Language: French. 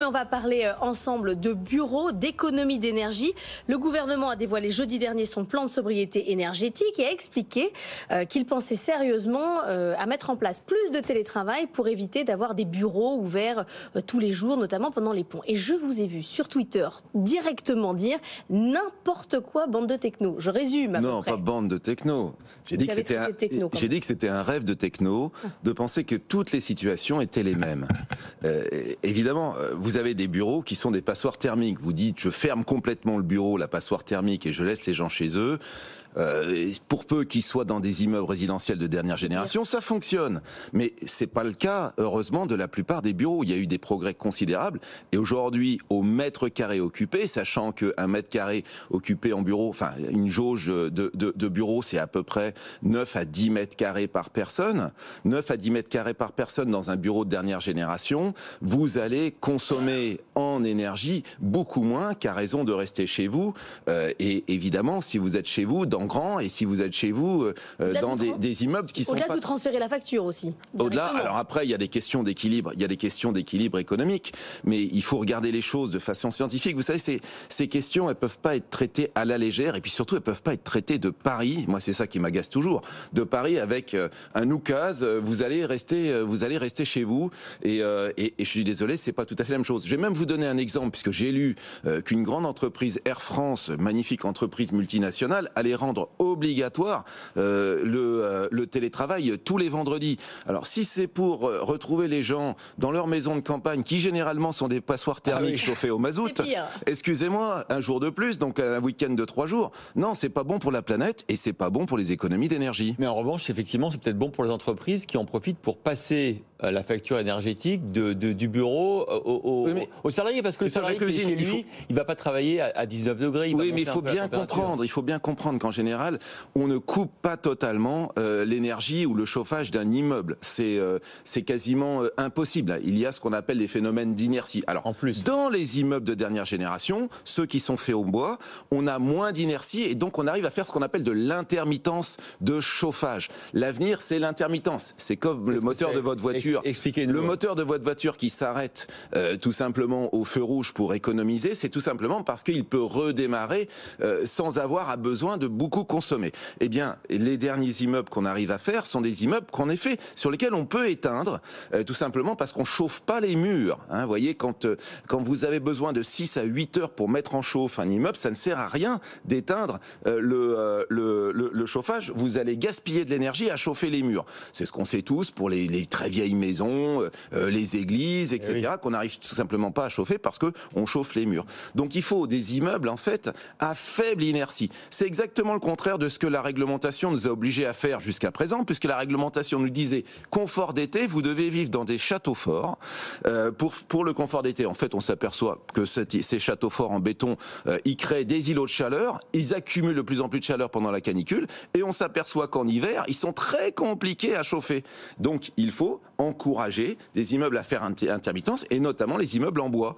On va parler ensemble de bureaux, d'économie d'énergie. Le gouvernement a dévoilé jeudi dernier son plan de sobriété énergétique et a expliqué qu'il pensait sérieusement à mettre en place plus de télétravail pour éviter d'avoir des bureaux ouverts tous les jours, notamment pendant les ponts. Et je vous ai vu sur Twitter directement dire n'importe quoi, bande de techno. Je résume à peu près. Non, pas bande de techno. J'ai dit que c'était un rêve de techno de penser que toutes les situations étaient les mêmes. Évidemment, vous avez des bureaux qui sont des passoires thermiques. Vous dites, je ferme complètement le bureau, la passoire thermique, et je laisse les gens chez eux. Pour peu qu'ils soient dans des immeubles résidentiels de dernière génération, ça fonctionne. Mais c'est pas le cas, heureusement, de la plupart des bureaux. Il y a eu des progrès considérables. Et aujourd'hui, au mètre carré occupé, sachant qu'un mètre carré occupé en bureau, enfin, une jauge de bureau, c'est à peu près 9 à 10 mètres carrés par personne. 9 à 10 mètres carrés par personne dans un bureau de dernière génération, vous allez consommer en énergie beaucoup moins qu'à raison de rester chez vous. Et évidemment, si vous êtes chez vous, dans grand, et si vous êtes chez vous dans des immeubles qui sont au-delà de vous transférer la facture aussi. Au-delà, alors après il y a des questions d'équilibre, économique, mais il faut regarder les choses de façon scientifique. Vous savez, ces questions, elles peuvent pas être traitées à la légère, et puis surtout elles peuvent pas être traitées de Paris. Moi, c'est ça qui m'agace toujours, de Paris avec un oukase. Vous allez rester chez vous, et je suis désolé, c'est pas tout à fait la même chose. Je vais même vous donner un exemple, puisque j'ai lu qu'une grande entreprise, Air France, magnifique entreprise multinationale, allait rendre obligatoire le télétravail tous les vendredis. Alors si c'est pour retrouver les gens dans leurs maisons de campagne, qui généralement sont des passoires thermiques chauffées au mazout, excusez-moi, un jour de plus, donc un week-end de 3 jours, non, c'est pas bon pour la planète et c'est pas bon pour les économies d'énergie. Mais en revanche, effectivement, c'est peut-être bon pour les entreprises qui en profitent pour passer la facture énergétique du bureau au salarié, parce que le salarié qui est chez lui, il va pas travailler à 19 degrés. Oui, mais il faut bien comprendre qu'en général, on ne coupe pas totalement l'énergie ou le chauffage d'un immeuble. C'est quasiment impossible. Il y a ce qu'on appelle des phénomènes d'inertie. Alors, en plus, dans les immeubles de dernière génération, ceux qui sont faits au bois, on a moins d'inertie et donc on arrive à faire ce qu'on appelle de l'intermittence de chauffage. L'avenir, c'est l'intermittence. C'est comme le moteur de votre voiture. Expliquez-nous. Le moteur de votre voiture qui s'arrête tout simplement au feu rouge pour économiser, c'est tout simplement parce qu'il peut redémarrer sans avoir besoin de beaucoup consommer. Eh bien, les derniers immeubles qu'on arrive à faire sont des immeubles qu'en effet, sur lesquels on peut éteindre, tout simplement parce qu'on chauffe pas les murs. Vous voyez, quand vous avez besoin de 6 à 8 heures pour mettre en chauffe un immeuble, ça ne sert à rien d'éteindre le chauffage. Vous allez gaspiller de l'énergie à chauffer les murs. C'est ce qu'on sait tous pour les très vieilles maisons, les églises, etc., qu'on n'arrive tout simplement pas à chauffer parce que on chauffe les murs. Donc il faut des immeubles, en fait, à faible inertie. C'est exactement le contraire de ce que la réglementation nous a obligés à faire jusqu'à présent, puisque la réglementation nous disait confort d'été, vous devez vivre dans des châteaux forts. Pour le confort d'été, en fait, on s'aperçoit que ces châteaux forts en béton, ils créent des îlots de chaleur, ils accumulent de plus en plus de chaleur pendant la canicule, et on s'aperçoit qu'en hiver, ils sont très compliqués à chauffer. Donc il faut encourager des immeubles à faire intermittence, et notamment les immeubles en bois.